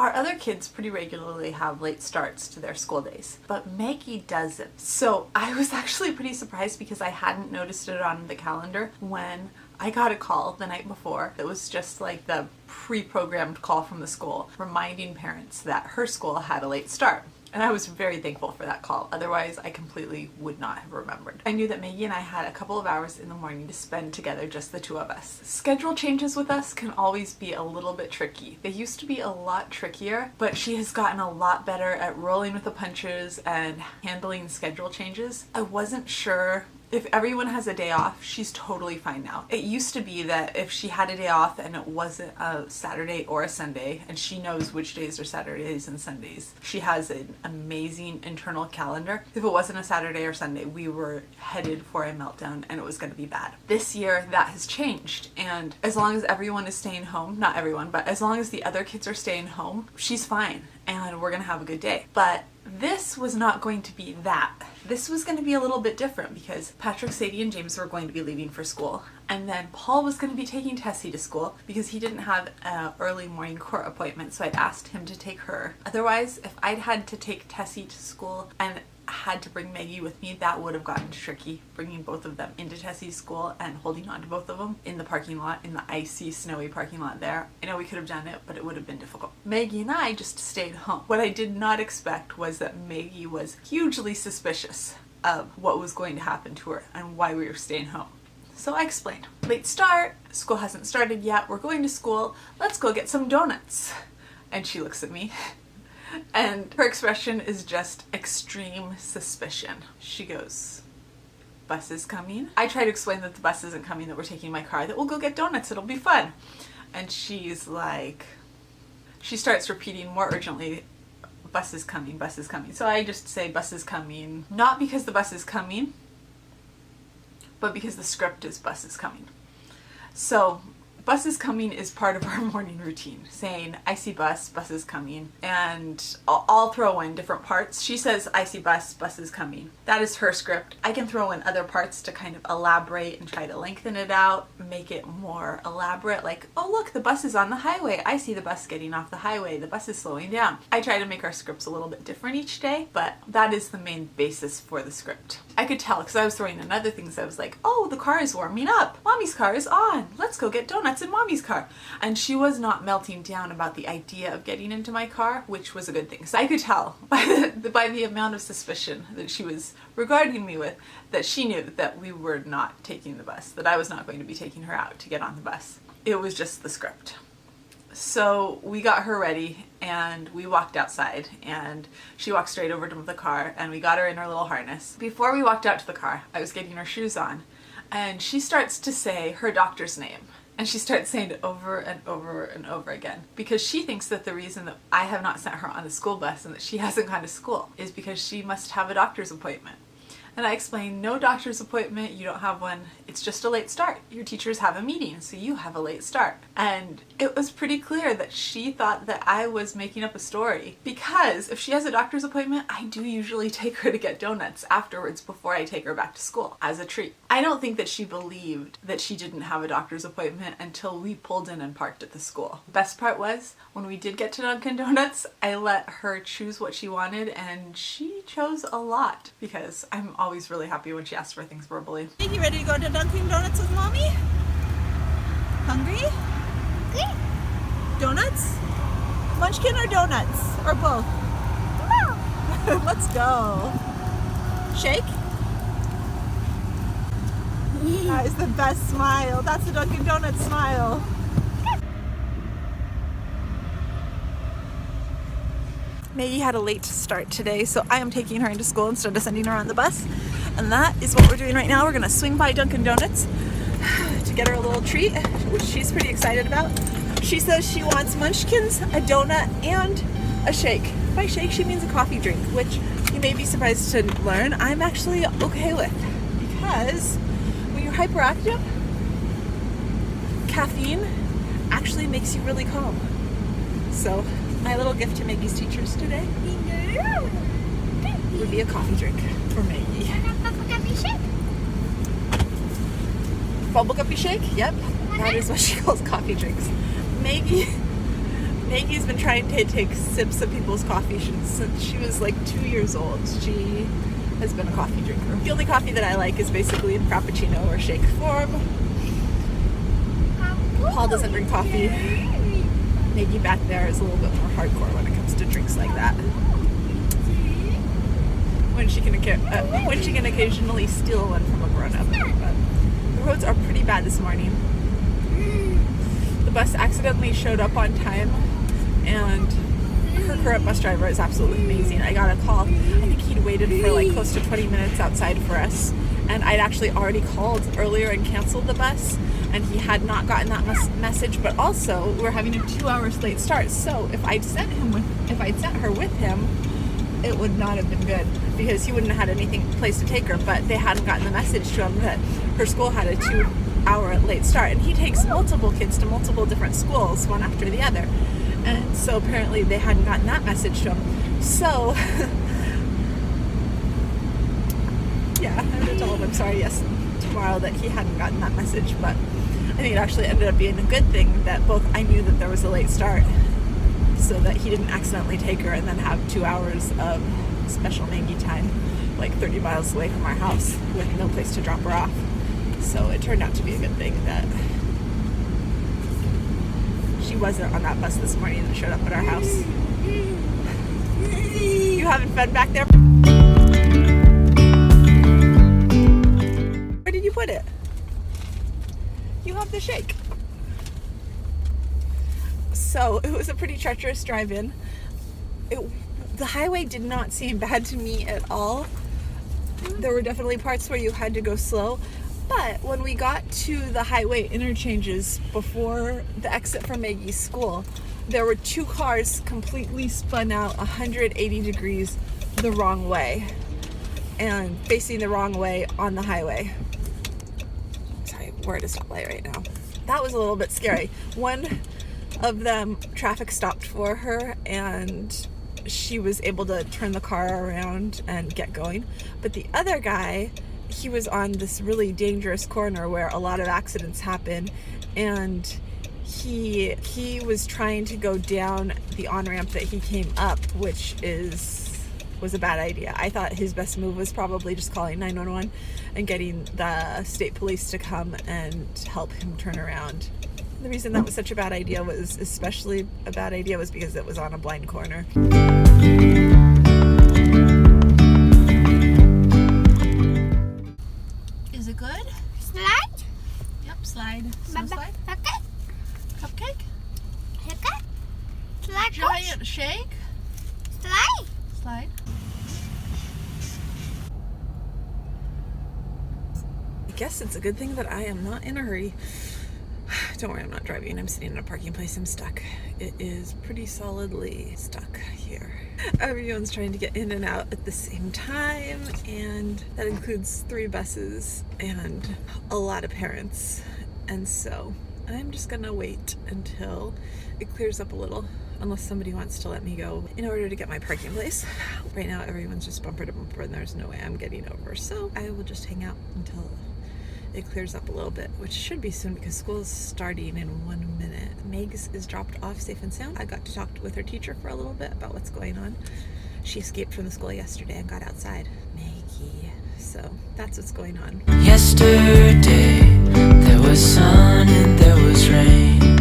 Our other kids pretty regularly have late starts to their school days, but Maggie doesn't. So I was actually pretty surprised because I hadn't noticed it on the calendar when I got a call the night before. It was just like the pre-programmed call from the school reminding parents that her school had a late start. And I was very thankful for that call. Otherwise, I completely would not have remembered. I knew that Maggie and I had a couple of hours in the morning to spend together, just the two of us. Schedule changes with us can always be a little bit tricky. They used to be a lot trickier, but she has gotten a lot better at rolling with the punches and handling schedule changes. I wasn't sure if everyone has a day off. She's totally fine now. It used to be that if she had a day off and it wasn't a Saturday or a Sunday, and she knows which days are Saturdays and Sundays, she has an amazing internal calendar. If it wasn't a Saturday or Sunday, we were headed for a meltdown and it was going to be bad. This year that has changed, and as long as everyone is staying home, not everyone, but as long as the other kids are staying home, she's fine and we're gonna have a good day. But this was not going to be that. This was going to be a little bit different because Patrick, Sadie, and James were going to be leaving for school. And then Paul was going to be taking Tessie to school because he didn't have an early morning court appointment, so I'd asked him to take her. Otherwise, if I'd had to take Tessie to school and had to bring Maggie with me, that would have gotten tricky, bringing both of them into Tessie's school and holding on to both of them in the parking lot, in the icy, snowy parking lot there. I know we could have done it, but it would have been difficult. Maggie and I just stayed home. What I did not expect was that Maggie was hugely suspicious of what was going to happen to her and why we were staying home. So I explained, late start, school hasn't started yet, we're going to school, let's go get some donuts. And she looks at me and her expression is just extreme suspicion. She goes, bus is coming? I try to explain that the bus isn't coming, that we're taking my car, that we'll go get donuts, it'll be fun. And she's like, she starts repeating more urgently, bus is coming, bus is coming. So I just say bus is coming, not because the bus is coming, but because the script is bus is coming. So bus is coming is part of our morning routine, saying I see bus, bus is coming, and I'll throw in different parts. She says I see bus, bus is coming. That is her script. I can throw in other parts to kind of elaborate and try to lengthen it out, make it more elaborate, like, oh look, the bus is on the highway. I see the bus getting off the highway. The bus is slowing down. I try to make our scripts a little bit different each day, but that is the main basis for the script. I could tell because I was throwing in other things. I was like, oh, the car is warming up. Mommy's car is on. Let's go get donuts in Mommy's car. And she was not melting down about the idea of getting into my car, which was a good thing. So I could tell by the amount of suspicion that she was regarding me with, that she knew that we were not taking the bus, that I was not going to be taking her out to get on the bus. It was just the script. So we got her ready and we walked outside, and she walked straight over to the car and we got her in her little harness. Before we walked out to the car, I was getting her shoes on, and she starts to say her doctor's name. And she starts saying it over and over and over again because she thinks that the reason that I have not sent her on the school bus and that she hasn't gone to school is because she must have a doctor's appointment. And I explained, no doctor's appointment, you don't have one, it's just a late start. Your teachers have a meeting, so you have a late start. And it was pretty clear that she thought that I was making up a story, because if she has a doctor's appointment, I do usually take her to get donuts afterwards before I take her back to school as a treat. I don't think that she believed that she didn't have a doctor's appointment until we pulled in and parked at the school. The best part was, when we did get to Dunkin Donuts, I let her choose what she wanted, and she chose a lot, because I'm always really happy when she asks for things verbally. You ready to go to Dunkin Donuts with Mommy? Hungry? Donuts? Munchkin or donuts? Or both? No. Let's go. Shake? That is the best smile. That's the Dunkin Donuts smile. Maggie had a late start today, so I am taking her into school instead of sending her on the bus. And that is what we're doing right now. We're gonna swing by Dunkin Donuts to get her a little treat, which she's pretty excited about. She says she wants munchkins, a donut, and a shake. By shake, she means a coffee drink, which you may be surprised to learn I'm actually okay with, because when you're hyperactive, caffeine actually makes you really calm. So my little gift to Maggie's teachers today would be a coffee drink for Maggie. Bubble guppy shake? Bubble guppy shake? Yep. That is what she calls coffee drinks. Maggie Maggie's been trying to take sips of people's coffee since she was like 2 years old. She has been a coffee drinker. The only coffee that I like is basically in frappuccino or shake form. Paul doesn't drink coffee. Maggie back there is a little bit more hardcore when it comes to drinks like that. When she can occasionally steal one from a grown-up. But the roads are pretty bad this morning. The bus accidentally showed up on time, and her current bus driver is absolutely amazing. I got a call. I think he'd waited for like close to 20 minutes outside for us, and I'd actually already called earlier and canceled the bus, and he had not gotten that message. But also, we're having a 2 hours late start. So if I'd sent her with him, it would not have been good because he wouldn't have had anything place to take her. But they hadn't gotten the message to him that her school had a 2 hour late start, and he takes multiple kids to multiple different schools, one after the other. And so apparently they hadn't gotten that message to him. So yeah, I'm gonna tell him I'm sorry tomorrow that he hadn't gotten that message. But I think it actually ended up being a good thing that both I knew that there was a late start, so that he didn't accidentally take her and then have 2 hours of special Maggie time like 30 miles away from our house with no place to drop her off. So it turned out to be a good thing that she wasn't on that bus this morning that showed up at our house. You having fun back there? Where did you put it? You have the shake. So it was a pretty treacherous drive-in. The highway did not seem bad to me at all. There were definitely parts where you had to go slow. But when we got to the highway interchanges before the exit from Maggie's school, there were 2 cars completely spun out 180 degrees the wrong way and facing the wrong way on the highway. Sorry, we're at a stoplight right now. That was a little bit scary. One of them traffic stopped for her and she was able to turn the car around and get going. But the other guy, he was on this really dangerous corner where a lot of accidents happen, and he was trying to go down the on-ramp that he came up, which was a bad idea. I thought his best move was probably just calling 911 and getting the state police to come and help him turn around. The reason that was such a bad idea was especially a bad idea was because it was on a blind corner. Is it good? Slide? Yep, slide. Some slide. Cupcake? Slide. Giant shake? Slide. Slide. I guess it's a good thing that I am not in a hurry. Don't worry, I'm not driving. I'm sitting in a parking place. I'm stuck. It is pretty solidly stuck here. Everyone's trying to get in and out at the same time, and that includes 3 buses and a lot of parents. And so I'm just gonna wait until it clears up a little, unless somebody wants to let me go in order to get my parking place. Right now everyone's just bumper to bumper and there's no way I'm getting over, so I will just hang out until it clears up a little bit, which should be soon because school is starting in 1 minute. Megs is dropped off safe and sound. I got to talk with her teacher for a little bit about what's going on. She escaped from the school yesterday and got outside. Maggie. So that's what's going on. Yesterday there was sun and there was rain.